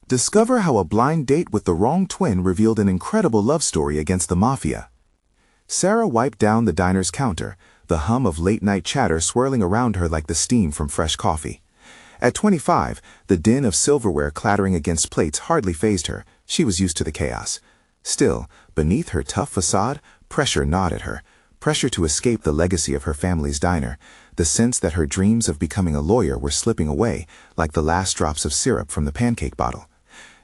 Discover how a blind date with the wrong twin revealed an incredible love story against the Mafia. Sarah wiped down the diner's counter, the hum of late-night chatter swirling around her like the steam from fresh coffee. At 25, the din of silverware clattering against plates hardly fazed her. She was used to the chaos. Still, beneath her tough facade, pressure gnawed at her. Pressure to escape the legacy of her family's diner, the sense that her dreams of becoming a lawyer were slipping away like the last drops of syrup from the pancake bottle.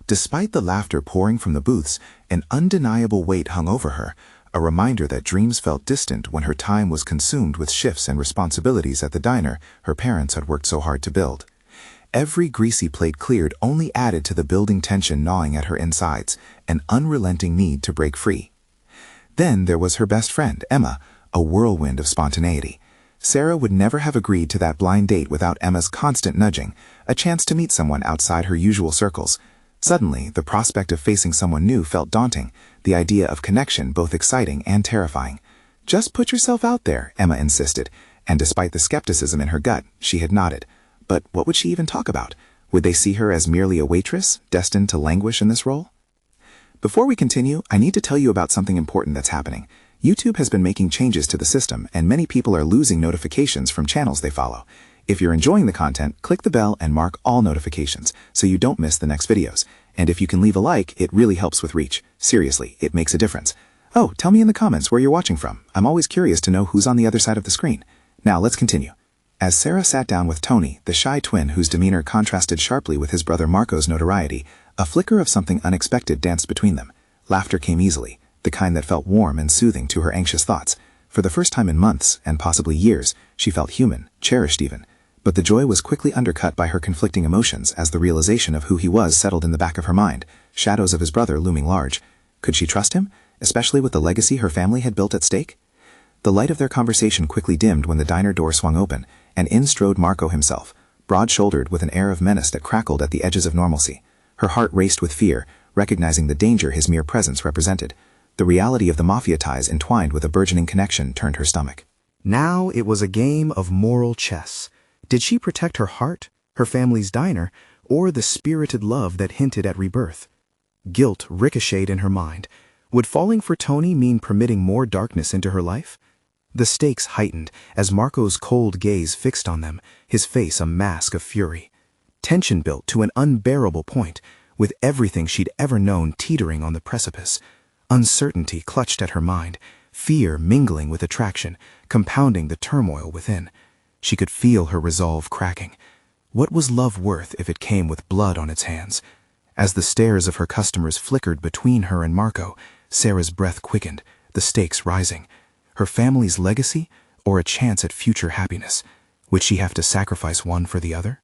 Despite the laughter pouring from the booths, an undeniable weight hung over her, a reminder that dreams felt distant when her time was consumed with shifts and responsibilities at the diner her parents had worked so hard to build. Every greasy plate cleared only added to the building tension gnawing at her insides, an unrelenting need to break free. Then there was her best friend, Emma, a whirlwind of spontaneity. Sarah would never have agreed to that blind date without Emma's constant nudging, a chance to meet someone outside her usual circles. Suddenly, the prospect of facing someone new felt daunting, the idea of connection both exciting and terrifying. "Just put yourself out there," Emma insisted, and despite the skepticism in her gut, she had nodded. But what would she even talk about? Would they see her as merely a waitress, destined to languish in this role? Before we continue, I need to tell you about something important that's happening. YouTube has been making changes to the system, and many people are losing notifications from channels they follow. If you're enjoying the content, click the bell and mark all notifications so you don't miss the next videos. And if you can leave a like, it really helps with reach. Seriously, it makes a difference. Oh, tell me in the comments where you're watching from. I'm always curious to know who's on the other side of the screen. Now let's continue. As Sarah sat down with Tony, the shy twin whose demeanor contrasted sharply with his brother Marco's notoriety, a flicker of something unexpected danced between them. Laughter came easily, the kind that felt warm and soothing to her anxious thoughts. For the first time in months, and possibly years, she felt human, cherished even. But the joy was quickly undercut by her conflicting emotions as the realization of who he was settled in the back of her mind, shadows of his brother looming large. Could she trust him, especially with the legacy her family had built at stake? The light of their conversation quickly dimmed when the diner door swung open, and in strode Marco himself, broad-shouldered with an air of menace that crackled at the edges of normalcy. Her heart raced with fear, recognizing the danger his mere presence represented. The reality of the Mafia ties entwined with a burgeoning connection turned her stomach. Now it was a game of moral chess. Did she protect her heart, her family's diner, or the spirited love that hinted at rebirth? Guilt ricocheted in her mind. Would falling for Tony mean permitting more darkness into her life? The stakes heightened as Marco's cold gaze fixed on them, his face a mask of fury. Tension built to an unbearable point, with everything she'd ever known teetering on the precipice. Uncertainty clutched at her mind, fear mingling with attraction, compounding the turmoil within. She could feel her resolve cracking. What was love worth if it came with blood on its hands? As the stares of her customers flickered between her and Marco, Sarah's breath quickened, the stakes rising. Her family's legacy, or a chance at future happiness? Would she have to sacrifice one for the other?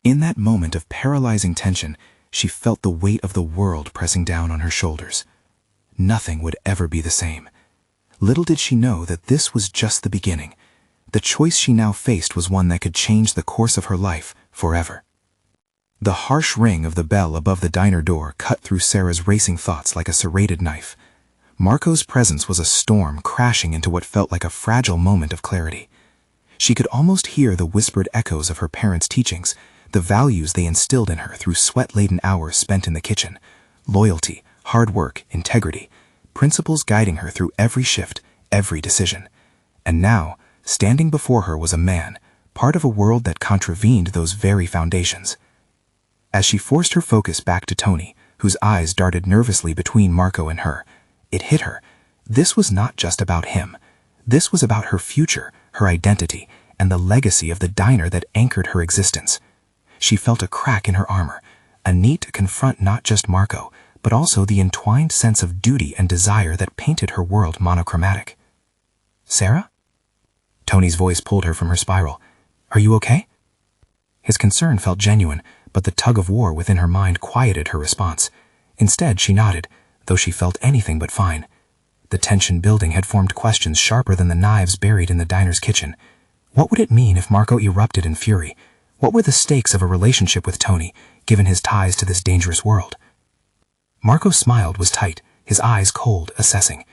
In that moment of paralyzing tension, she felt the weight of the world pressing down on her shoulders. Nothing would ever be the same. Little did she know that this was just the beginning. The choice she now faced was one that could change the course of her life forever. The harsh ring of the bell above the diner door cut through Sarah's racing thoughts like a serrated knife. Marco's presence was a storm crashing into what felt like a fragile moment of clarity. She could almost hear the whispered echoes of her parents' teachings, the values they instilled in her through sweat-laden hours spent in the kitchen. Loyalty, hard work, integrity, principles guiding her through every shift, every decision. And now, standing before her was a man, part of a world that contravened those very foundations. As she forced her focus back to Tony, whose eyes darted nervously between Marco and her, it hit her. This was not just about him. This was about her future, her identity, and the legacy of the diner that anchored her existence. She felt a crack in her armor, a need to confront not just Marco, but also the entwined sense of duty and desire that painted her world monochromatic. "Sarah?" Tony's voice pulled her from her spiral. "Are you okay?" His concern felt genuine, but the tug-of-war within her mind quieted her response. Instead, she nodded, though she felt anything but fine. The tension building had formed questions sharper than the knives buried in the diner's kitchen. What would it mean if Marco erupted in fury? What were the stakes of a relationship with Tony, given his ties to this dangerous world? Marco smiled was tight, his eyes cold, assessing.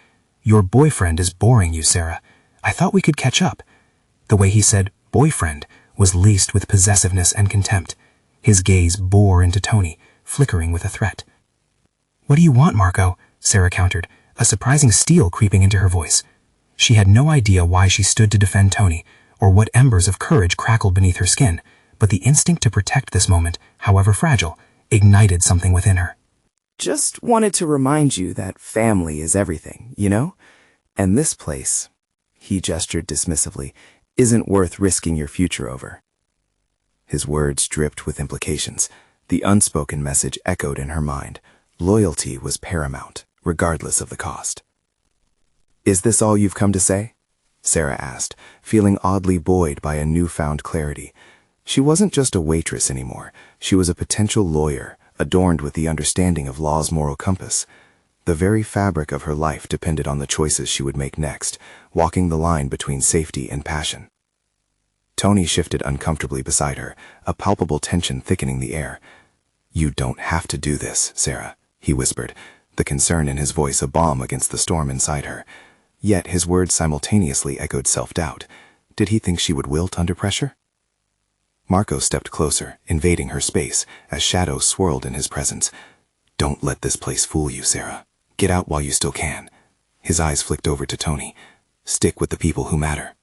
"Your boyfriend is boring you, Sarah. I thought we could catch up." The way he said boyfriend was laced with possessiveness and contempt. His gaze bore into Tony, flickering with a threat. "What do you want, Marco?" Sarah countered, a surprising steel creeping into her voice. She had no idea why she stood to defend Tony, or what embers of courage crackled beneath her skin, but the instinct to protect this moment, however fragile, ignited something within her. "Just wanted to remind you that family is everything, you know? And this place," he gestured dismissively, "isn't worth risking your future over." His words dripped with implications. The unspoken message echoed in her mind. Loyalty was paramount, regardless of the cost. "Is this all you've come to say?" Sarah asked, feeling oddly buoyed by a newfound clarity. She wasn't just a waitress anymore. She was a potential lawyer, adorned with the understanding of law's moral compass. The very fabric of her life depended on the choices she would make next, walking the line between safety and passion. Tony shifted uncomfortably beside her, a palpable tension thickening the air. "You don't have to do this, Sarah," he whispered, the concern in his voice a balm against the storm inside her. Yet his words simultaneously echoed self-doubt. Did he think she would wilt under pressure? Marco stepped closer, invading her space, as shadows swirled in his presence. "Don't let this place fool you, Sarah. Get out while you still can." His eyes flicked over to Tony. "Stick with the people who matter."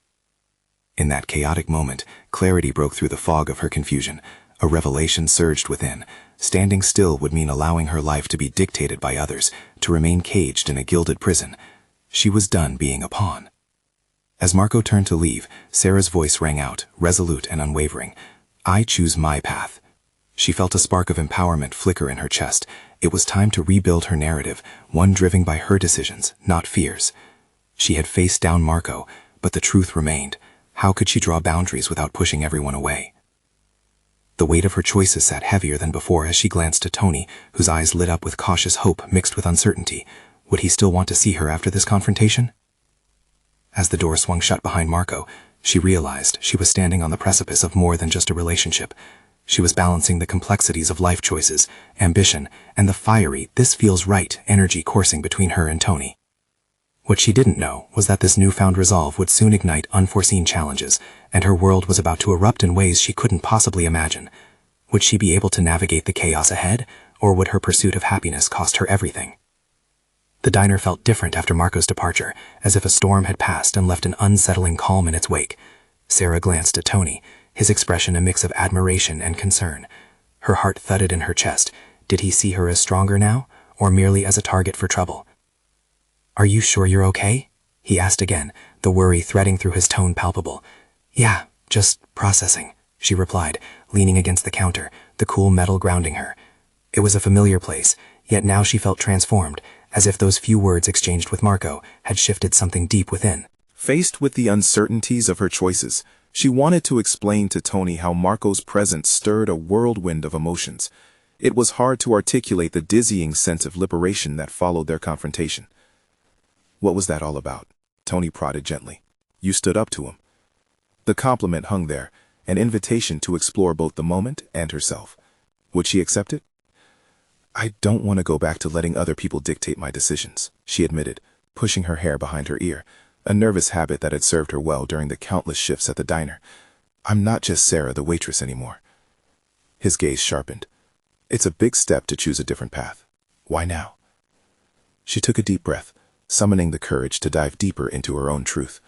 In that chaotic moment, clarity broke through the fog of her confusion. A revelation surged within. Standing still would mean allowing her life to be dictated by others, to remain caged in a gilded prison. She was done being a pawn. As Marco turned to leave, Sarah's voice rang out, resolute and unwavering. "I choose my path." She felt a spark of empowerment flicker in her chest. It was time to rebuild her narrative, one driven by her decisions, not fears. She had faced down Marco, but the truth remained. How could she draw boundaries without pushing everyone away? The weight of her choices sat heavier than before as she glanced at Tony, whose eyes lit up with cautious hope mixed with uncertainty. Would he still want to see her after this confrontation? As the door swung shut behind Marco, she realized she was standing on the precipice of more than just a relationship. She was balancing the complexities of life choices, ambition, and the fiery, this-feels-right energy coursing between her and Tony. What she didn't know was that this newfound resolve would soon ignite unforeseen challenges, and her world was about to erupt in ways she couldn't possibly imagine. Would she be able to navigate the chaos ahead, or would her pursuit of happiness cost her everything? The diner felt different after Marco's departure, as if a storm had passed and left an unsettling calm in its wake. Sarah glanced at Tony, his expression a mix of admiration and concern. Her heart thudded in her chest. Did he see her as stronger now, or merely as a target for trouble? "Are you sure you're okay?" he asked again, the worry threading through his tone palpable. "Yeah, just processing," she replied, leaning against the counter, the cool metal grounding her. It was a familiar place, yet now she felt transformed, as if those few words exchanged with Marco had shifted something deep within. Faced with the uncertainties of her choices, she wanted to explain to Tony how Marco's presence stirred a whirlwind of emotions. It was hard to articulate the dizzying sense of liberation that followed their confrontation. "What was that all about?" Tony prodded gently. "You stood up to him." The compliment hung there, an invitation to explore both the moment and herself. Would she accept it? "I don't want to go back to letting other people dictate my decisions," she admitted, pushing her hair behind her ear, a nervous habit that had served her well during the countless shifts at the diner. "I'm not just Sarah, the waitress, anymore." His gaze sharpened. "It's a big step to choose a different path. Why now?" She took a deep breath, summoning the courage to dive deeper into her own truth.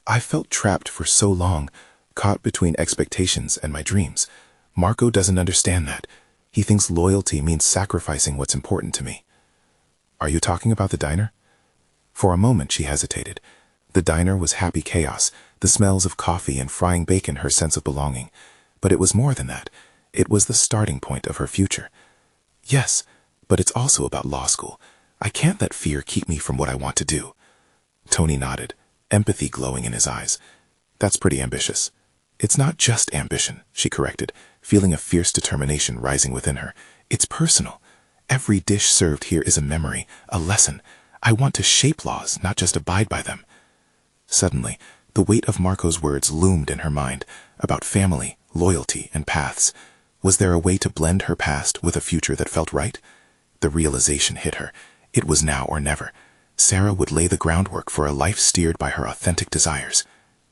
"I felt trapped for so long, caught between expectations and my dreams. Marco doesn't understand that. He thinks loyalty means sacrificing what's important to me." "Are you talking about the diner?" For a moment she hesitated. The diner was happy chaos, the smells of coffee and frying bacon her sense of belonging. But it was more than that. It was the starting point of her future. "Yes, but it's also about law school. I can't let fear keep me from what I want to do." Tony nodded, empathy glowing in his eyes. "That's pretty ambitious." "It's not just ambition," she corrected, feeling a fierce determination rising within her. "It's personal. Every dish served here is a memory, a lesson. I want to shape laws, not just abide by them." Suddenly, the weight of Marco's words loomed in her mind, about family, loyalty, and paths. Was there a way to blend her past with a future that felt right? The realization hit her. It was now or never. Sarah would lay the groundwork for a life steered by her authentic desires.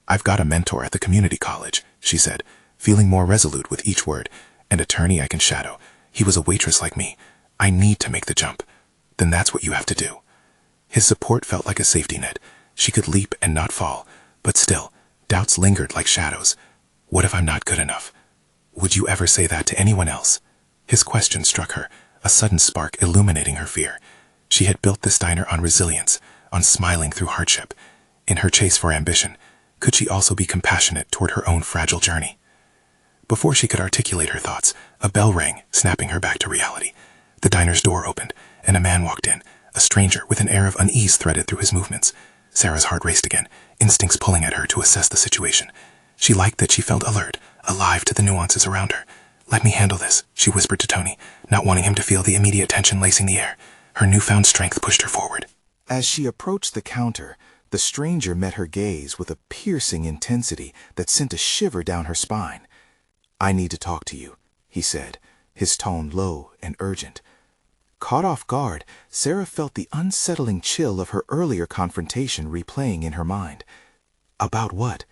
"I've got a mentor at the community college," she said, feeling more resolute with each word, "an attorney I can shadow. He was a waitress like me. I need to make the jump. Then that's what you have to do. His support felt like a safety net. She could leap and not fall, but still, doubts lingered like shadows. What if I'm not good enough? Would you ever say that to anyone else? His question struck her, a sudden spark illuminating her fear. She had built this diner on resilience, on smiling through hardship. In her chase for ambition, could she also be compassionate toward her own fragile journey? Before she could articulate her thoughts, a bell rang, snapping her back to reality. The diner's door opened, and a man walked in, a stranger with an air of unease threaded through his movements. Sarah's heart raced again, instincts pulling at her to assess the situation. She liked that she felt alert, alive to the nuances around her. "Let me handle this," she whispered to Tony, not wanting him to feel the immediate tension lacing the air. Her newfound strength pushed her forward. As she approached the counter, the stranger met her gaze with a piercing intensity that sent a shiver down her spine. "I need to talk to you," he said, his tone low and urgent. Caught off guard, Sarah felt the unsettling chill of her earlier confrontation replaying in her mind. "About what?"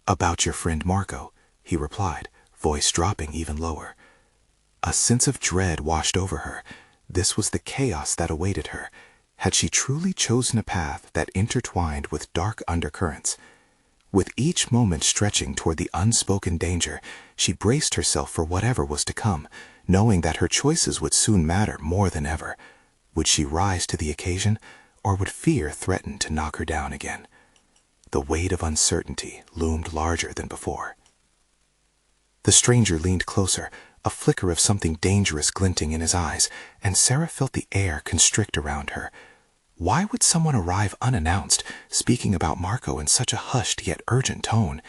"About your friend Marco," he replied, voice dropping even lower. A sense of dread washed over her. This was the chaos that awaited her. Had she truly chosen a path that intertwined with dark undercurrents? With each moment stretching toward the unspoken danger, she braced herself for whatever was to come, knowing that her choices would soon matter more than ever. Would she rise to the occasion, or would fear threaten to knock her down again? The weight of uncertainty loomed larger than before. The stranger leaned closer, a flicker of something dangerous glinting in his eyes, and Sarah felt the air constrict around her. Why would someone arrive unannounced, speaking about Marco in such a hushed yet urgent tone?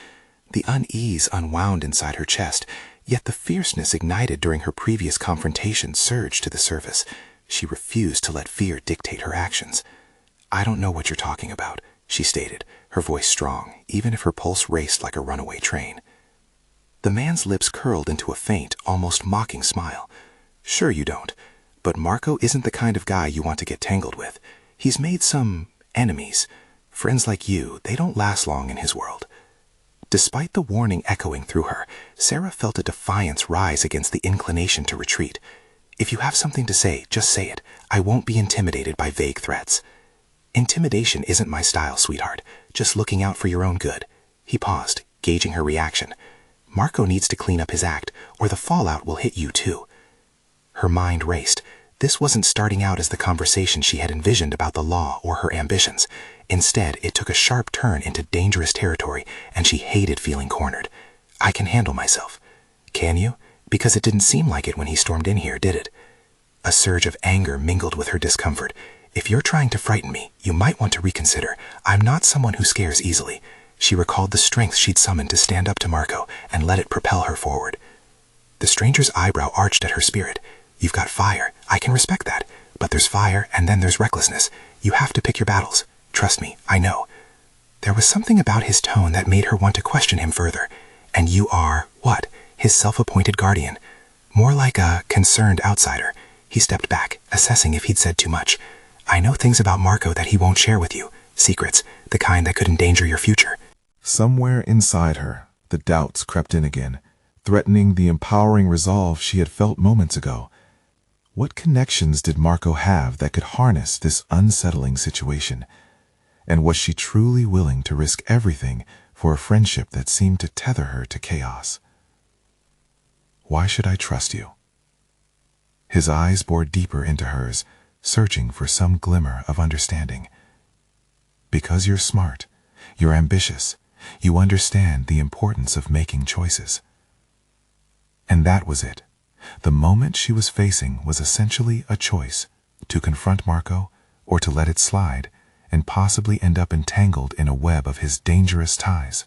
The unease unwound inside her chest, yet the fierceness ignited during her previous confrontation surged to the surface. She refused to let fear dictate her actions. "I don't know what you're talking about," she stated, her voice strong, even if her pulse raced like a runaway train. The man's lips curled into a faint, almost mocking smile. "Sure you don't, but Marco isn't the kind of guy you want to get tangled with. He's made some enemies. Friends like you, they don't last long in his world." Despite the warning echoing through her, Sarah felt a defiance rise against the inclination to retreat. "If you have something to say, just say it. I won't be intimidated by vague threats." "Intimidation isn't my style, sweetheart. Just looking out for your own good." He paused, gauging her reaction. "Marco needs to clean up his act, or the fallout will hit you too." Her mind raced. This wasn't starting out as the conversation she had envisioned about the law or her ambitions. Instead, it took a sharp turn into dangerous territory, and she hated feeling cornered. "I can handle myself." "Can you? Because it didn't seem like it when he stormed in here, did it?" A surge of anger mingled with her discomfort. "If you're trying to frighten me, you might want to reconsider. I'm not someone who scares easily." She recalled the strength she'd summoned to stand up to Marco and let it propel her forward. The stranger's eyebrow arched at her spirit. "You've got fire. I can respect that. But there's fire, and then there's recklessness. You have to pick your battles. Trust me, I know." There was something about his tone that made her want to question him further. "And you are, what? His self-appointed guardian?" More like a concerned outsider. He stepped back, assessing if he'd said too much. "I know things about Marco that he won't share with you. Secrets, the kind that could endanger your future." Somewhere inside her, the doubts crept in again, threatening the empowering resolve she had felt moments ago. What connections did Marco have that could harness this unsettling situation? And was she truly willing to risk everything for a friendship that seemed to tether her to chaos? "Why should I trust you?" His eyes bored deeper into hers, searching for some glimmer of understanding. "Because you're smart, you're ambitious, you understand the importance of making choices." And that was it. The moment she was facing was essentially a choice, to confront Marco or to let it slide and possibly end up entangled in a web of his dangerous ties.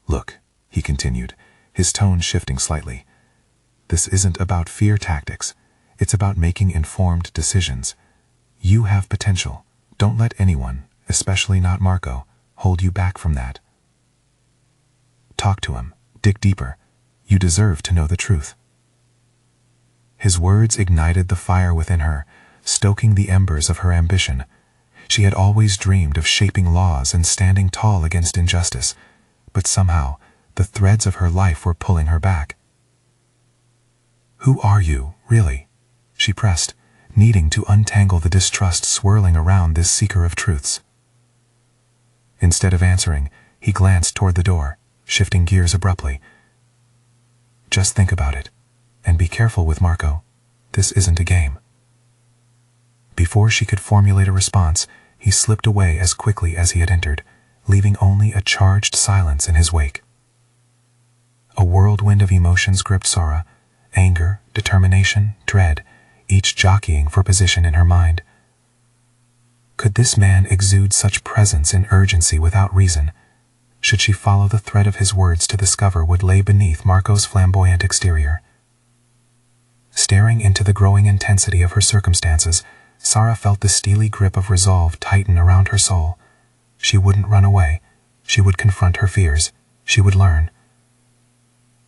"Look," he continued, his tone shifting slightly, "this isn't about fear tactics. It's about making informed decisions. You have potential. Don't let anyone, especially not Marco, hold you back from that. Talk to him. Dig deeper. You deserve to know the truth." His words ignited the fire within her, stoking the embers of her ambition. She had always dreamed of shaping laws and standing tall against injustice, but somehow the threads of her life were pulling her back. Who are you, really? She pressed, needing to untangle the distrust swirling around this seeker of truths. Instead of answering, he glanced toward the door, shifting gears abruptly. Just think about it, and be careful with Marco. This isn't a game. Before she could formulate a response, he slipped away as quickly as he had entered, leaving only a charged silence in his wake. A whirlwind of emotions gripped Sara, anger, determination, dread, each jockeying for position in her mind. Could this man exude such presence and urgency without reason? Should she follow the thread of his words to discover what lay beneath Marco's flamboyant exterior? Staring into the growing intensity of her circumstances, Sara felt the steely grip of resolve tighten around her soul. She wouldn't run away. She would confront her fears. She would learn.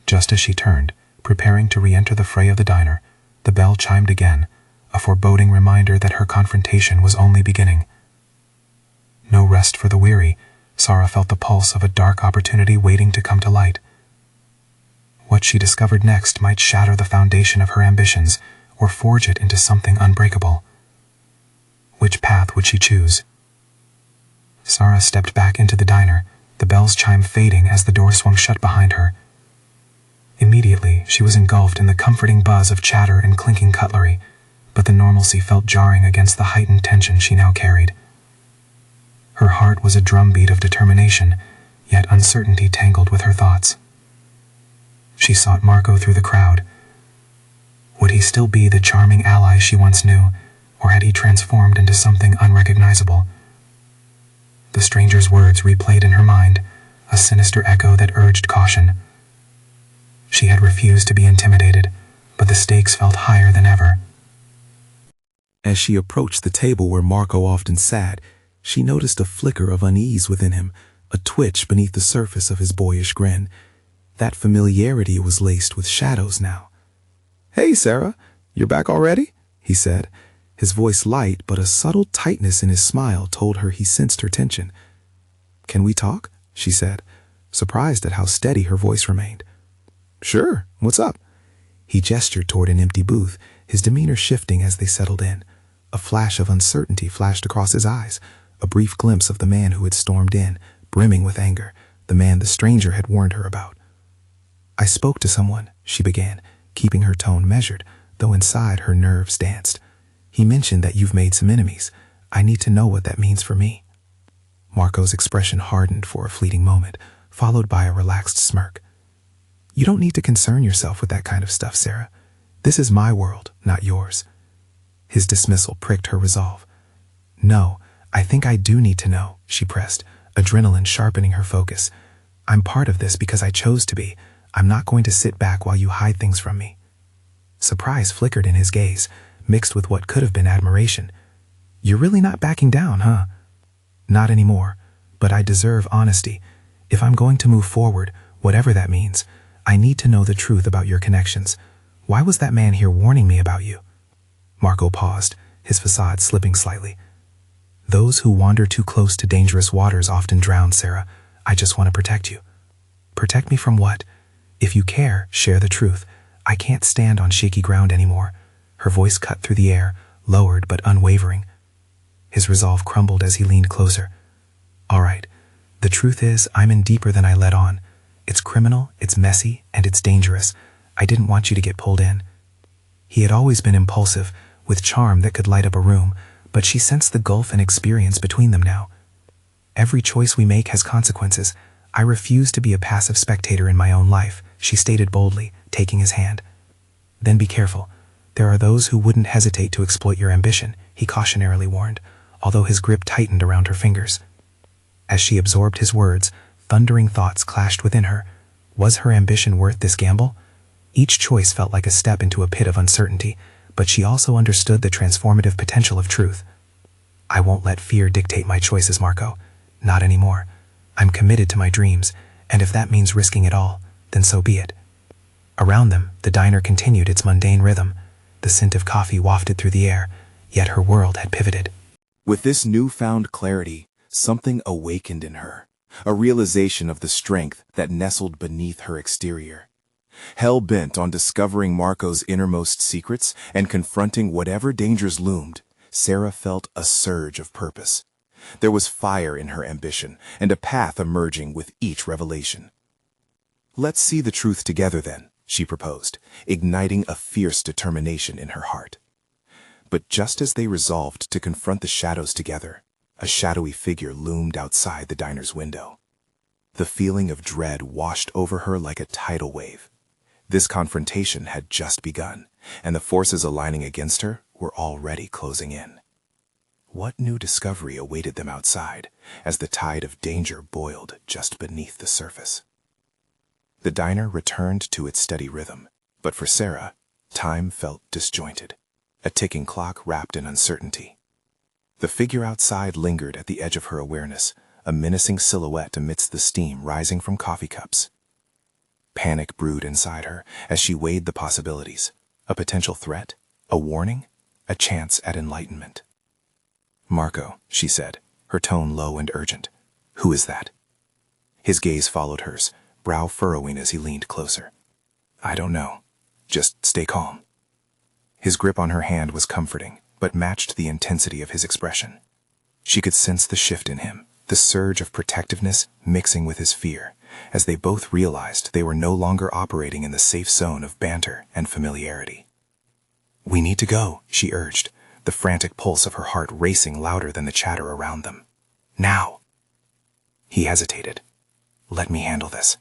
Just as she turned, preparing to re-enter the fray of the diner, the bell chimed again, a foreboding reminder that her confrontation was only beginning. No rest for the weary, Sara felt the pulse of a dark opportunity waiting to come to light. What she discovered next might shatter the foundation of her ambitions or forge it into something unbreakable. Which path would she choose? Sara stepped back into the diner, the bell's chime fading as the door swung shut behind her. Immediately, she was engulfed in the comforting buzz of chatter and clinking cutlery, but the normalcy felt jarring against the heightened tension she now carried. Her heart was a drumbeat of determination, yet uncertainty tangled with her thoughts. She sought Marco through the crowd. Would he still be the charming ally she once knew, or had he transformed into something unrecognizable? The stranger's words replayed in her mind, a sinister echo that urged caution. She had refused to be intimidated, but the stakes felt higher than ever. As she approached the table where Marco often sat, she noticed a flicker of unease within him, a twitch beneath the surface of his boyish grin. That familiarity was laced with shadows now. "Hey, Sara, you're back already?" he said. His voice light, but a subtle tightness in his smile told her he sensed her tension. "Can we talk?" she said, surprised at how steady her voice remained. "Sure, what's up?" He gestured toward an empty booth, his demeanor shifting as they settled in. A flash of uncertainty flashed across his eyes, a brief glimpse of the man who had stormed in, brimming with anger, the man the stranger had warned her about. "I spoke to someone," she began, keeping her tone measured, though inside her nerves danced. "He mentioned that you've made some enemies. I need to know what that means for me." Marco's expression hardened for a fleeting moment, followed by a relaxed smirk. "You don't need to concern yourself with that kind of stuff, Sara. This is my world, not yours." His dismissal pricked her resolve. "No, I think I do need to know," she pressed, adrenaline sharpening her focus. "I'm part of this because I chose to be. I'm not going to sit back while you hide things from me." Surprise flickered in his gaze, mixed with what could have been admiration. "You're really not backing down, huh?" "Not anymore, but I deserve honesty. If I'm going to move forward, whatever that means, I need to know the truth about your connections. Why was that man here warning me about you?" Marco paused, his facade slipping slightly. "Those who wander too close to dangerous waters often drown, Sara. I just want to protect you." "Protect me from what?" "If you care, share the truth. I can't stand on shaky ground anymore." Her voice cut through the air, lowered but unwavering. His resolve crumbled as he leaned closer. "All right. The truth is, I'm in deeper than I let on. It's criminal, it's messy, and it's dangerous. I didn't want you to get pulled in." He had always been impulsive, with charm that could light up a room, but she sensed the gulf in experience between them now. "Every choice we make has consequences. I refuse to be a passive spectator in my own life," she stated boldly, taking his hand. "Then be careful. There are those who wouldn't hesitate to exploit your ambition," he cautionarily warned, although his grip tightened around her fingers. As she absorbed his words, thundering thoughts clashed within her. Was her ambition worth this gamble? Each choice felt like a step into a pit of uncertainty, but she also understood the transformative potential of truth. "I won't let fear dictate my choices, Marco. Not anymore. I'm committed to my dreams, and if that means risking it all, then so be it." Around them, the diner continued its mundane rhythm. The scent of coffee wafted through the air, yet her world had pivoted. With this newfound clarity, something awakened in her, a realization of the strength that nestled beneath her exterior. Hell-bent on discovering Marco's innermost secrets and confronting whatever dangers loomed, Sarah felt a surge of purpose. There was fire in her ambition and a path emerging with each revelation. "Let's see the truth together then," she proposed, igniting a fierce determination in her heart. But just as they resolved to confront the shadows together, a shadowy figure loomed outside the diner's window. The feeling of dread washed over her like a tidal wave. This confrontation had just begun, and the forces aligning against her were already closing in. What new discovery awaited them outside as the tide of danger boiled just beneath the surface? The diner returned to its steady rhythm, but for Sarah, time felt disjointed, a ticking clock wrapped in uncertainty. The figure outside lingered at the edge of her awareness, a menacing silhouette amidst the steam rising from coffee cups. Panic brewed inside her as she weighed the possibilities: a potential threat, a warning, a chance at enlightenment. "Marco," she said, her tone low and urgent. "Who is that?" His gaze followed hers, brow furrowing as he leaned closer. "I don't know. Just stay calm." His grip on her hand was comforting, but matched the intensity of his expression. She could sense the shift in him, the surge of protectiveness mixing with his fear, as they both realized they were no longer operating in the safe zone of banter and familiarity. "We need to go," she urged, the frantic pulse of her heart racing louder than the chatter around them. "Now." He hesitated. "Let me handle this."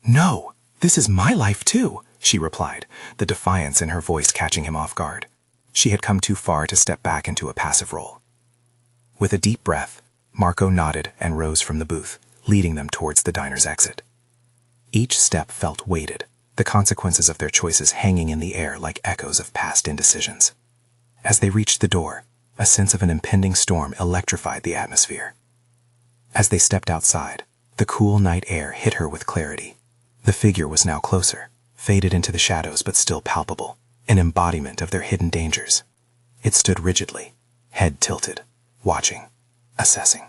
"No, this is my life too," she replied, the defiance in her voice catching him off guard. She had come too far to step back into a passive role. With a deep breath, Marco nodded and rose from the booth, leading them towards the diner's exit. Each step felt weighted, the consequences of their choices hanging in the air like echoes of past indecisions. As they reached the door, a sense of an impending storm electrified the atmosphere. As they stepped outside, the cool night air hit her with clarity. The figure was now closer, faded into the shadows but still palpable, an embodiment of their hidden dangers. It stood rigidly, head tilted, watching, assessing.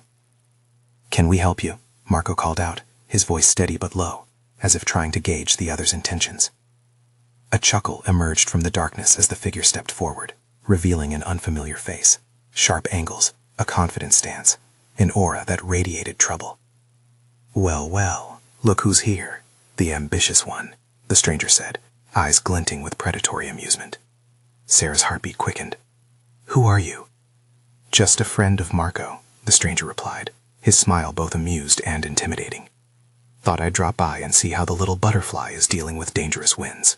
"Can we help you?" Marco called out, his voice steady but low, as if trying to gauge the other's intentions. A chuckle emerged from the darkness as the figure stepped forward, revealing an unfamiliar face, sharp angles, a confident stance, an aura that radiated trouble. "Well, well, look who's here, the ambitious one," the stranger said, eyes glinting with predatory amusement. Sarah's heartbeat quickened. "Who are you?" "Just a friend of Marco," the stranger replied, his smile both amused and intimidating. "Thought I'd drop by and see how the little butterfly is dealing with dangerous winds."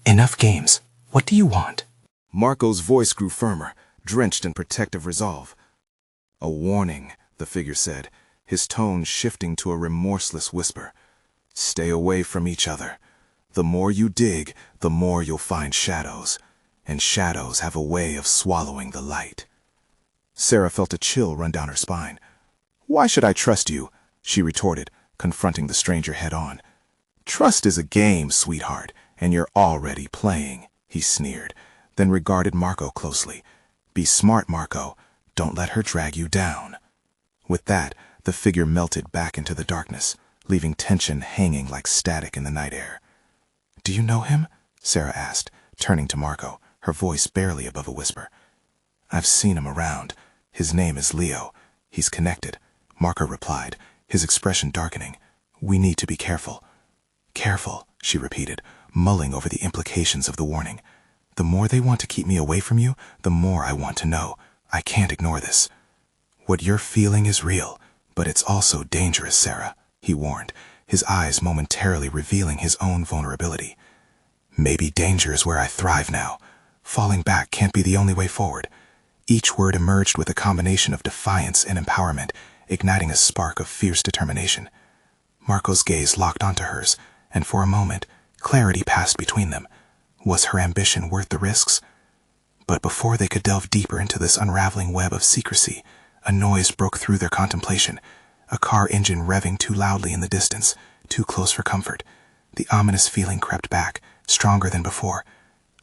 "Enough games. What do you want?" Marco's voice grew firmer, drenched in protective resolve. "A warning," the figure said, his tone shifting to a remorseless whisper. "Stay away from each other. The more you dig, the more you'll find shadows, and shadows have a way of swallowing the light." Sarah felt a chill run down her spine. "Why should I trust you?" she retorted, confronting the stranger head-on. "Trust is a game, sweetheart, and you're already playing," he sneered, then regarded Marco closely. "Be smart, Marco. Don't let her drag you down." With that, the figure melted back into the darkness, leaving tension hanging like static in the night air. "Do you know him?" Sarah asked, turning to Marco, her voice barely above a whisper. "I've seen him around. His name is Leo. He's connected," Marco replied, his expression darkening. "We need to be careful." "Careful," she repeated, mulling over the implications of the warning. "The more they want to keep me away from you, the more I want to know. I can't ignore this." "What you're feeling is real, but it's also dangerous, Sarah," he warned, his eyes momentarily revealing his own vulnerability. "Maybe danger is where I thrive now. Falling back can't be the only way forward." Each word emerged with a combination of defiance and empowerment, igniting a spark of fierce determination. Marco's gaze locked onto hers, and for a moment, clarity passed between them. Was her ambition worth the risks? But before they could delve deeper into this unraveling web of secrecy, a noise broke through their contemplation, a car engine revving too loudly in the distance, too close for comfort. The ominous feeling crept back, stronger than before.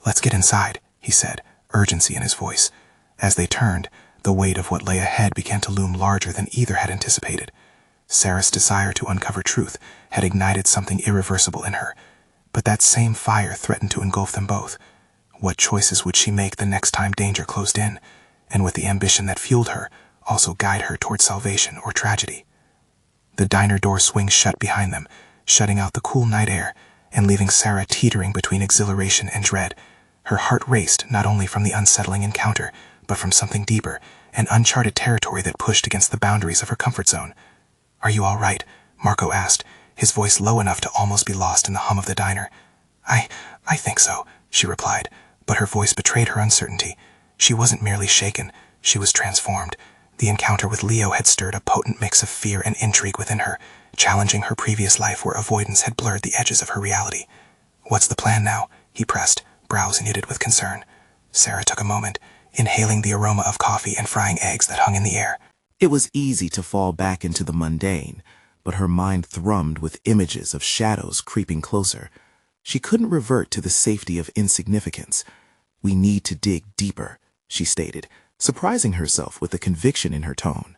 "Let's get inside," he said, urgency in his voice. As they turned, the weight of what lay ahead began to loom larger than either had anticipated. Sarah's desire to uncover truth had ignited something irreversible in her. But that same fire threatened to engulf them both. What choices would she make the next time danger closed in, and with the ambition that fueled her, also guide her toward salvation or tragedy? The diner door swings shut behind them, shutting out the cool night air, and leaving Sarah teetering between exhilaration and dread. Her heart raced not only from the unsettling encounter, but from something deeper, an uncharted territory that pushed against the boundaries of her comfort zone. "Are you all right?" Marco asked, his voice low enough to almost be lost in the hum of the diner. I think so," she replied, but her voice betrayed her uncertainty. She wasn't merely shaken, she was transformed. The encounter with Leo had stirred a potent mix of fear and intrigue within her, challenging her previous life where avoidance had blurred the edges of her reality. "What's the plan now?" he pressed, brows knitted with concern. Sarah took a moment, inhaling the aroma of coffee and frying eggs that hung in the air. It was easy to fall back into the mundane, but her mind thrummed with images of shadows creeping closer. She couldn't revert to the safety of insignificance. "We need to dig deeper," she stated, surprising herself with the conviction in her tone.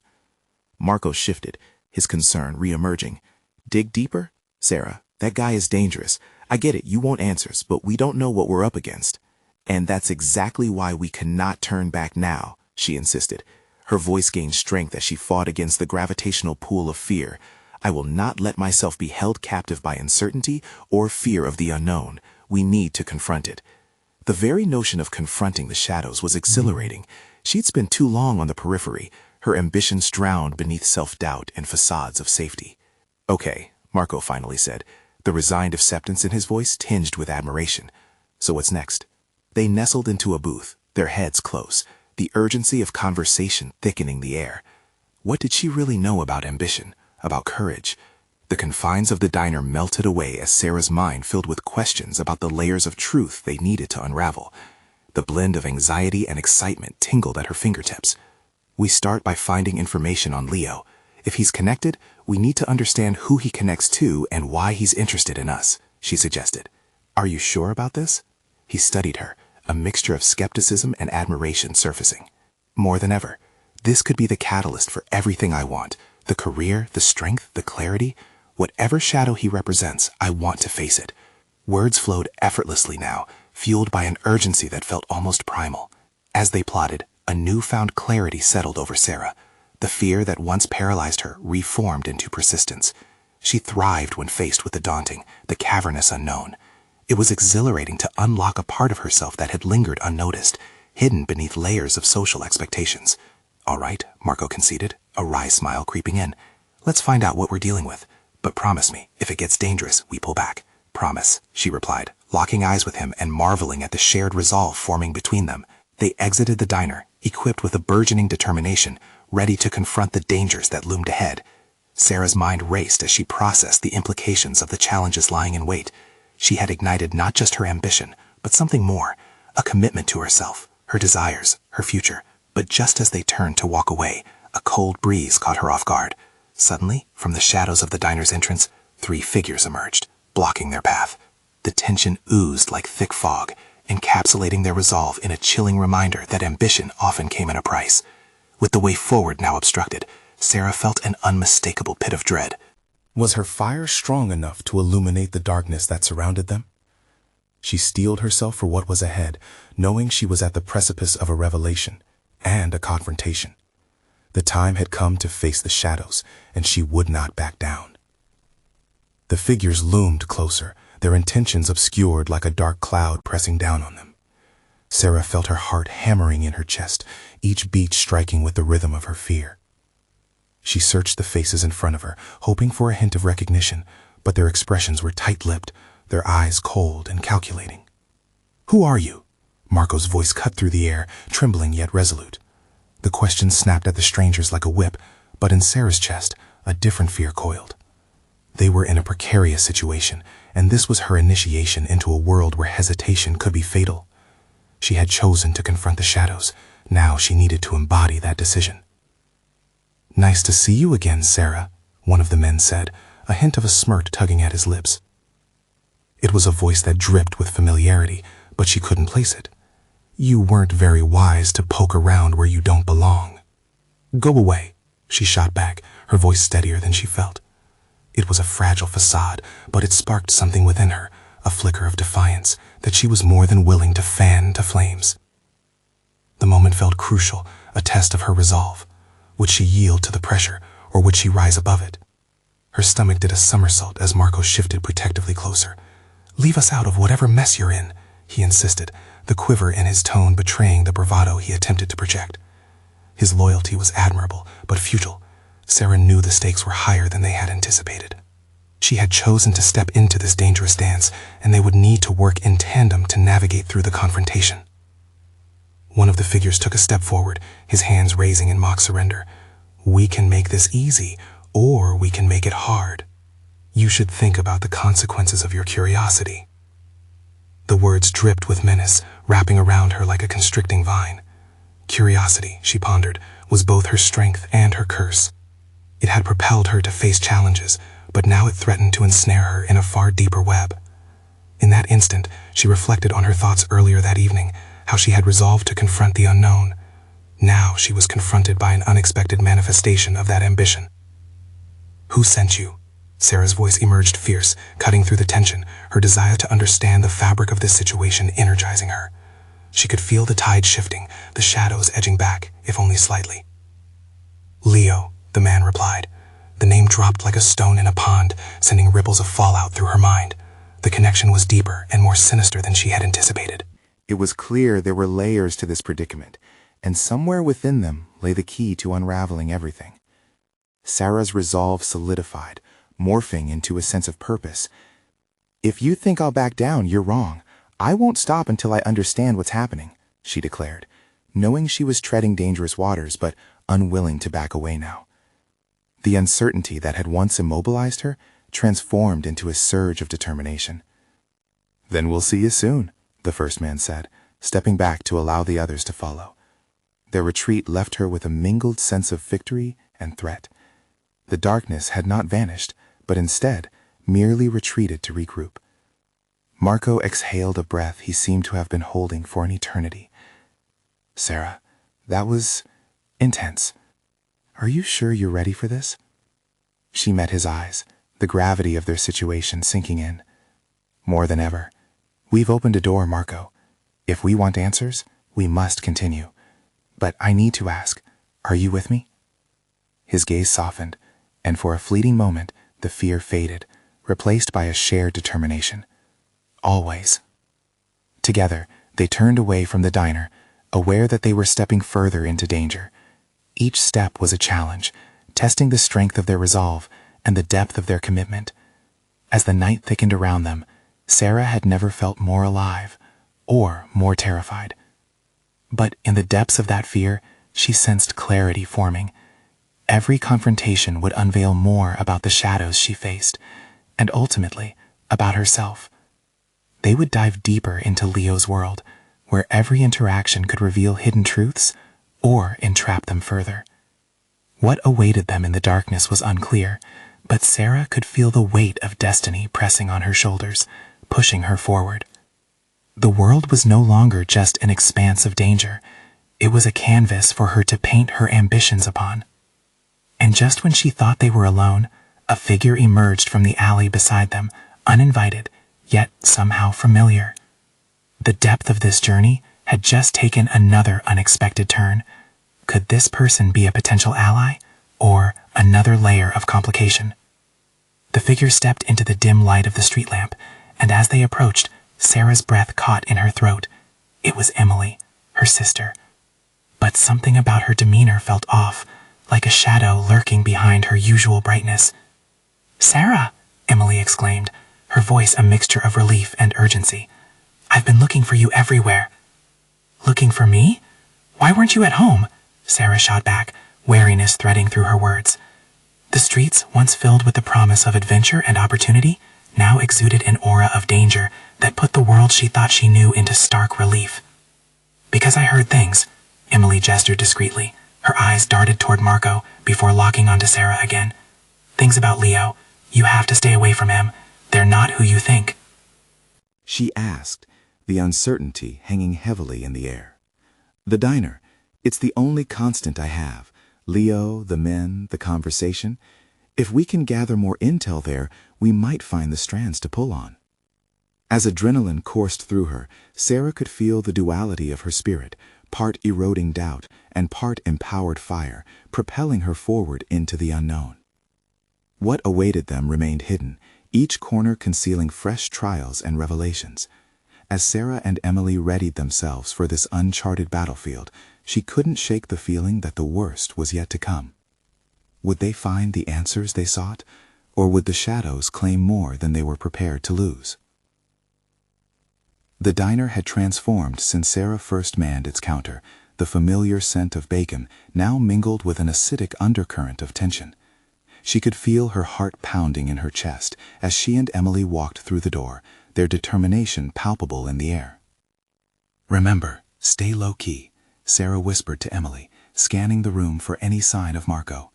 Marco shifted, his concern re-emerging. "Dig deeper? Sarah, that guy is dangerous. I get it, you want answers, but we don't know what we're up against. And that's exactly why we cannot turn back now," she insisted. Her voice gained strength as she fought against the gravitational pull of fear. "I will not let myself be held captive by uncertainty or fear of the unknown. We need to confront it." The very notion of confronting the shadows was exhilarating. She'd spent too long on the periphery, her ambitions drowned beneath self-doubt and facades of safety. "Okay," Marco finally said, the resigned acceptance in his voice tinged with admiration. "So what's next?" They nestled into a booth, their heads close, the urgency of conversation thickening the air. What did she really know about ambition, about courage? The confines of the diner melted away as Sarah's mind filled with questions about the layers of truth they needed to unravel. The blend of anxiety and excitement tingled at her fingertips. "We start by finding information on Leo. If he's connected, we need to understand who he connects to and why he's interested in us," she suggested. "Are you sure about this?" He studied her, a mixture of skepticism and admiration surfacing. "More than ever. This could be the catalyst for everything I want. The career, the strength, the clarity. Whatever shadow he represents, I want to face it." Words flowed effortlessly now, fueled by an urgency that felt almost primal. As they plotted, a newfound clarity settled over Sarah. The fear that once paralyzed her reformed into persistence. She thrived when faced with the daunting, the cavernous unknown. It was exhilarating to unlock a part of herself that had lingered unnoticed, hidden beneath layers of social expectations. "All right," Marco conceded, a wry smile creeping in. "Let's find out what we're dealing with. But promise me, if it gets dangerous, we pull back." "Promise," she replied, locking eyes with him and marveling at the shared resolve forming between them. They exited the diner, equipped with a burgeoning determination, ready to confront the dangers that loomed ahead. Sarah's mind raced as she processed the implications of the challenges lying in wait. She had ignited not just her ambition, but something more, a commitment to herself, her desires, her future. But just as they turned to walk away, a cold breeze caught her off guard. Suddenly, from the shadows of the diner's entrance, 3 figures emerged, blocking their path. The tension oozed like thick fog, encapsulating their resolve in a chilling reminder that ambition often came at a price. With the way forward now obstructed, Sarah felt an unmistakable pit of dread. Was her fire strong enough to illuminate the darkness that surrounded them? She steeled herself for what was ahead, knowing she was at the precipice of a revelation and a confrontation. The time had come to face the shadows, and she would not back down. The figures loomed closer, their intentions obscured like a dark cloud pressing down on them. Sarah felt her heart hammering in her chest, each beat striking with the rhythm of her fear. She searched the faces in front of her, hoping for a hint of recognition, but their expressions were tight-lipped, their eyes cold and calculating. "Who are you?" Marco's voice cut through the air, trembling yet resolute. The question snapped at the strangers like a whip, but in Sarah's chest, a different fear coiled. They were in a precarious situation, and this was her initiation into a world where hesitation could be fatal. She had chosen to confront the shadows. Now she needed to embody that decision. "Nice to see you again, Sarah," one of the men said, a hint of a smirk tugging at his lips. It was a voice that dripped with familiarity, but she couldn't place it. "You weren't very wise to poke around where you don't belong." "Go away," she shot back, her voice steadier than she felt. It was a fragile facade, but it sparked something within her, a flicker of defiance that she was more than willing to fan to flames. The moment felt crucial, a test of her resolve. Would she yield to the pressure, or would she rise above it? Her stomach did a somersault as Marco shifted protectively closer. "Leave us out of whatever mess you're in," he insisted, the quiver in his tone betraying the bravado he attempted to project. His loyalty was admirable, but futile. Sarah knew the stakes were higher than they had anticipated. She had chosen to step into this dangerous dance, and they would need to work in tandem to navigate through the confrontation. One of the figures took a step forward, his hands raising in mock surrender. "We can make this easy, or we can make it hard. You should think about the consequences of your curiosity." The words dripped with menace, wrapping around her like a constricting vine. Curiosity, she pondered, was both her strength and her curse. It had propelled her to face challenges, but now it threatened to ensnare her in a far deeper web. In that instant, she reflected on her thoughts earlier that evening, how she had resolved to confront the unknown. Now she was confronted by an unexpected manifestation of that ambition. "Who sent you?" Sarah's voice emerged fierce, cutting through the tension, her desire to understand the fabric of this situation energizing her. She could feel the tide shifting, the shadows edging back, if only slightly. "Leo," the man replied. The name dropped like a stone in a pond, sending ripples of fallout through her mind. The connection was deeper and more sinister than she had anticipated. It was clear there were layers to this predicament, and somewhere within them lay the key to unraveling everything. Sarah's resolve solidified, morphing into a sense of purpose. "If you think I'll back down, you're wrong. I won't stop until I understand what's happening," she declared, knowing she was treading dangerous waters but unwilling to back away now. The uncertainty that had once immobilized her transformed into a surge of determination. "Then we'll see you soon," the first man said, stepping back to allow the others to follow. Their retreat left her with a mingled sense of victory and threat. The darkness had not vanished, but instead merely retreated to regroup. Marco exhaled a breath he seemed to have been holding for an eternity. "Sarah, that was intense. Are you sure you're ready for this?" She met his eyes, the gravity of their situation sinking in. "More than ever. We've opened a door, Marco. If we want answers, we must continue. But I need to ask, are you with me?" His gaze softened, and for a fleeting moment, the fear faded, replaced by a shared determination. "Always." Together, they turned away from the diner, aware that they were stepping further into danger. Each step was a challenge, testing the strength of their resolve and the depth of their commitment. As the night thickened around them, Sarah had never felt more alive or more terrified. But in the depths of that fear, she sensed clarity forming. Every confrontation would unveil more about the shadows she faced, and ultimately, about herself. They would dive deeper into Leo's world, where every interaction could reveal hidden truths or entrap them further. What awaited them in the darkness was unclear, but Sarah could feel the weight of destiny pressing on her shoulders, pushing her forward. The world was no longer just an expanse of danger. It was a canvas for her to paint her ambitions upon. And just when she thought they were alone, a figure emerged from the alley beside them, uninvited, yet somehow familiar. The depth of this journey had just taken another unexpected turn. Could this person be a potential ally, or another layer of complication? The figure stepped into the dim light of the street lamp, and as they approached, Sarah's breath caught in her throat. It was Emily, her sister. But something about her demeanor felt off, like a shadow lurking behind her usual brightness. "Sarah!" Emily exclaimed, her voice a mixture of relief and urgency. "I've been looking for you everywhere." "Looking for me? Why weren't you at home?" Sarah shot back, wariness threading through her words. The streets, once filled with the promise of adventure and opportunity, now exuded an aura of danger that put the world she thought she knew into stark relief. "Because I heard things," Emily gestured discreetly. Her eyes darted toward Marco before locking onto Sarah again. "Things about Leo. You have to stay away from him. They're not who you think." She asked, the uncertainty hanging heavily in the air. "The diner. It's the only constant I have. Leo, the men, the conversation. If we can gather more intel there, we might find the strands to pull on." As adrenaline coursed through her, Sarah could feel the duality of her spirit, part eroding doubt and part empowered fire, propelling her forward into the unknown. What awaited them remained hidden, each corner concealing fresh trials and revelations. As Sarah and Emily readied themselves for this uncharted battlefield, she couldn't shake the feeling that the worst was yet to come. Would they find the answers they sought, or would the shadows claim more than they were prepared to lose? The diner had transformed since Sarah first manned its counter, the familiar scent of bacon now mingled with an acidic undercurrent of tension. She could feel her heart pounding in her chest as she and Emily walked through the door, their determination palpable in the air. "Remember, stay low-key," Sarah whispered to Emily, scanning the room for any sign of Marco.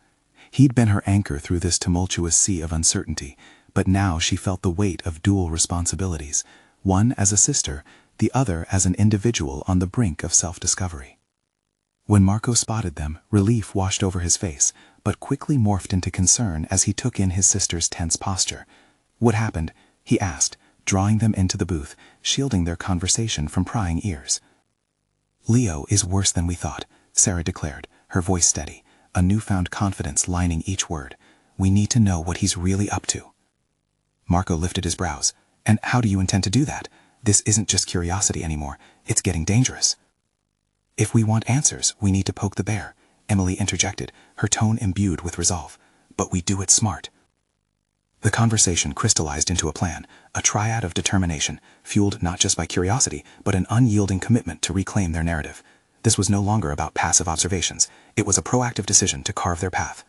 He'd been her anchor through this tumultuous sea of uncertainty, but now she felt the weight of dual responsibilities, one as a sister, the other as an individual on the brink of self-discovery. When Marco spotted them, relief washed over his face, but quickly morphed into concern as he took in his sister's tense posture. "What happened?" he asked, drawing them into the booth, shielding their conversation from prying ears. "Leo is worse than we thought," Sarah declared, her voice steady, a newfound confidence lining each word. "We need to know what he's really up to." Marco lifted his brows. "And how do you intend to do that? This isn't just curiosity anymore. It's getting dangerous." "If we want answers, we need to poke the bear," Emily interjected, her tone imbued with resolve. "But we do it smart." The conversation crystallized into a plan, a triad of determination, fueled not just by curiosity, but an unyielding commitment to reclaim their narrative. This was no longer about passive observations. It was a proactive decision to carve their path.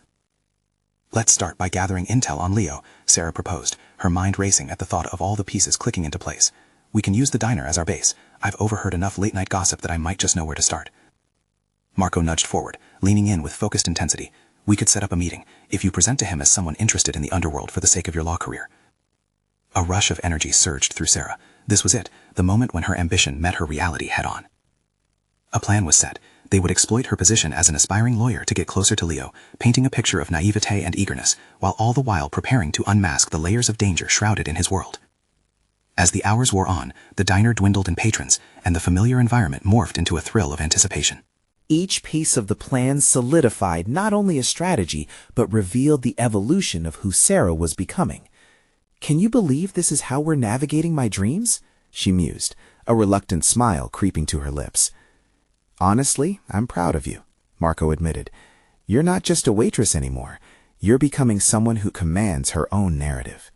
"Let's start by gathering intel on Leo," Sarah proposed, her mind racing at the thought of all the pieces clicking into place. "We can use the diner as our base. I've overheard enough late-night gossip that I might just know where to start." Marco nudged forward, leaning in with focused intensity. "We could set up a meeting, if you present to him as someone interested in the underworld for the sake of your law career." A rush of energy surged through Sarah. This was it, the moment when her ambition met her reality head-on. A plan was set. They would exploit her position as an aspiring lawyer to get closer to Leo, painting a picture of naivete and eagerness, while all the while preparing to unmask the layers of danger shrouded in his world. As the hours wore on, the diner dwindled in patrons, and the familiar environment morphed into a thrill of anticipation. Each piece of the plan solidified not only a strategy, but revealed the evolution of who Sarah was becoming. "Can you believe this is how we're navigating my dreams?" she mused, a reluctant smile creeping to her lips. "Honestly, I'm proud of you," Marco admitted. "You're not just a waitress anymore. You're becoming someone who commands her own narrative."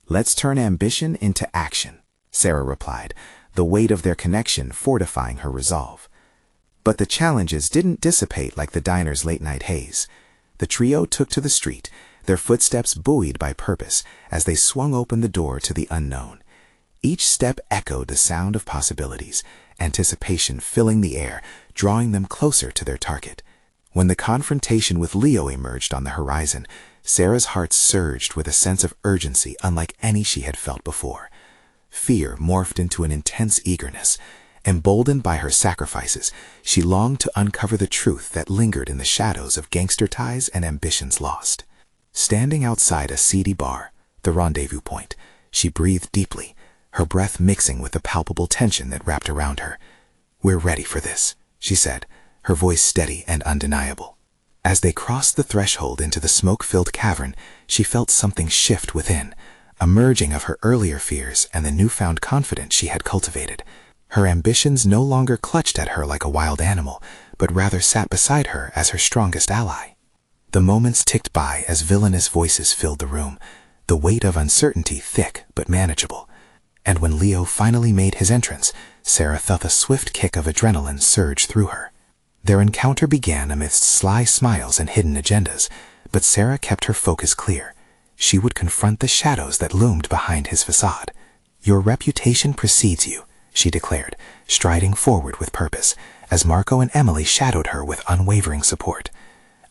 "Let's turn ambition into action," Sarah replied, the weight of their connection fortifying her resolve. But the challenges didn't dissipate like the diner's late-night haze. The trio took to the street, their footsteps buoyed by purpose as they swung open the door to the unknown. Each step echoed the sound of possibilities, anticipation filling the air, drawing them closer to their target. When the confrontation with Leo emerged on the horizon, Sarah's heart surged with a sense of urgency unlike any she had felt before. Fear morphed into an intense eagerness. Emboldened by her sacrifices, she longed to uncover the truth that lingered in the shadows of gangster ties and ambitions lost. Standing outside a seedy bar, the rendezvous point, she breathed deeply, her breath mixing with the palpable tension that wrapped around her. "We're ready for this," she said, her voice steady and undeniable. As they crossed the threshold into the smoke-filled cavern, she felt something shift within, a merging of her earlier fears and the newfound confidence she had cultivated. Her ambitions no longer clutched at her like a wild animal, but rather sat beside her as her strongest ally. The moments ticked by as villainous voices filled the room, the weight of uncertainty thick but manageable. And when Leo finally made his entrance, Sarah felt a swift kick of adrenaline surge through her. Their encounter began amidst sly smiles and hidden agendas, but Sarah kept her focus clear. She would confront the shadows that loomed behind his facade. "Your reputation precedes you," she declared, striding forward with purpose, as Marco and Emily shadowed her with unwavering support.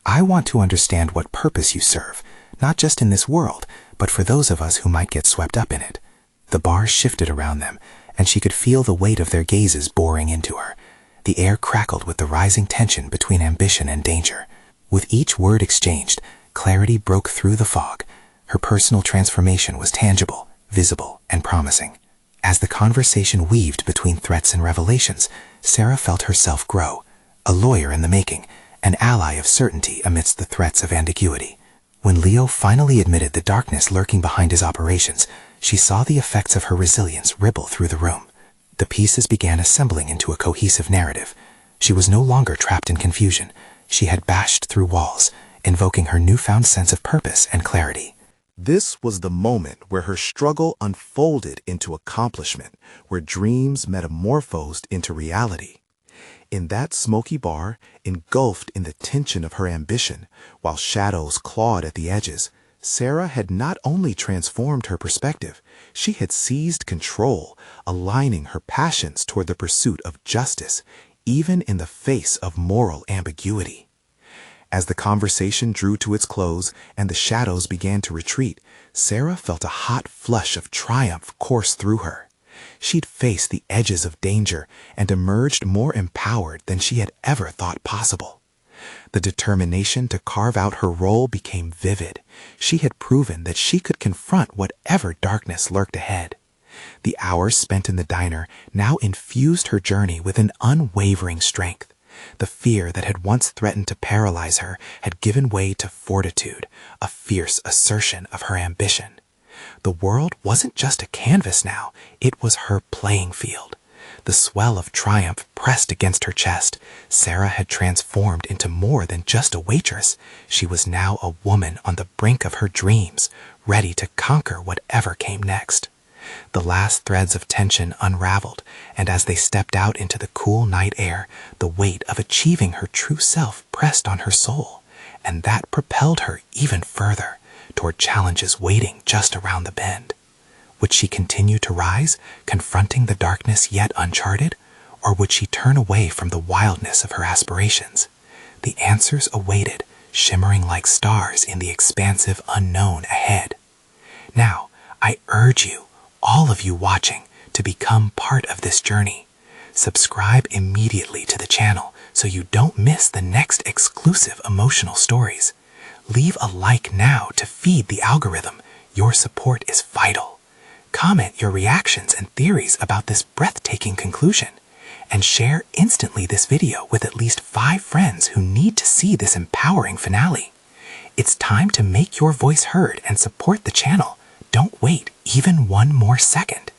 "I want to understand what purpose you serve, not just in this world, but for those of us who might get swept up in it." The bars shifted around them, and she could feel the weight of their gazes boring into her. The air crackled with the rising tension between ambition and danger. With each word exchanged, clarity broke through the fog. Her personal transformation was tangible, visible, and promising. As the conversation weaved between threats and revelations, Sarah felt herself grow, a lawyer in the making, an ally of certainty amidst the threats of ambiguity. When Leo finally admitted the darkness lurking behind his operations, she saw the effects of her resilience ripple through the room. The pieces began assembling into a cohesive narrative. She was no longer trapped in confusion. She had bashed through walls, invoking her newfound sense of purpose and clarity. This was the moment where her struggle unfolded into accomplishment, where dreams metamorphosed into reality. In that smoky bar, engulfed in the tension of her ambition, while shadows clawed at the edges, Sarah had not only transformed her perspective, she had seized control, aligning her passions toward the pursuit of justice, even in the face of moral ambiguity. As the conversation drew to its close and the shadows began to retreat, Sarah felt a hot flush of triumph course through her. She'd faced the edges of danger and emerged more empowered than she had ever thought possible. The determination to carve out her role became vivid. She had proven that she could confront whatever darkness lurked ahead. The hours spent in the diner now infused her journey with an unwavering strength. The fear that had once threatened to paralyze her had given way to fortitude, a fierce assertion of her ambition. The world wasn't just a canvas now, it was her playing field. The swell of triumph pressed against her chest. Sarah had transformed into more than just a waitress. She was now a woman on the brink of her dreams, ready to conquer whatever came next. The last threads of tension unraveled, and as they stepped out into the cool night air, the weight of achieving her true self pressed on her soul, and that propelled her even further, toward challenges waiting just around the bend. Would she continue to rise, confronting the darkness yet uncharted, or would she turn away from the wildness of her aspirations? The answers awaited, shimmering like stars in the expansive unknown ahead. Now, I urge you, all of you watching, to become part of this journey. Subscribe immediately to the channel so you don't miss the next exclusive emotional stories. Leave a like now to feed the algorithm. Your support is vital. Comment your reactions and theories about this breathtaking conclusion, and share instantly this video with at least 5 friends who need to see this empowering finale. It's time to make your voice heard and support the channel. Don't wait even one more second.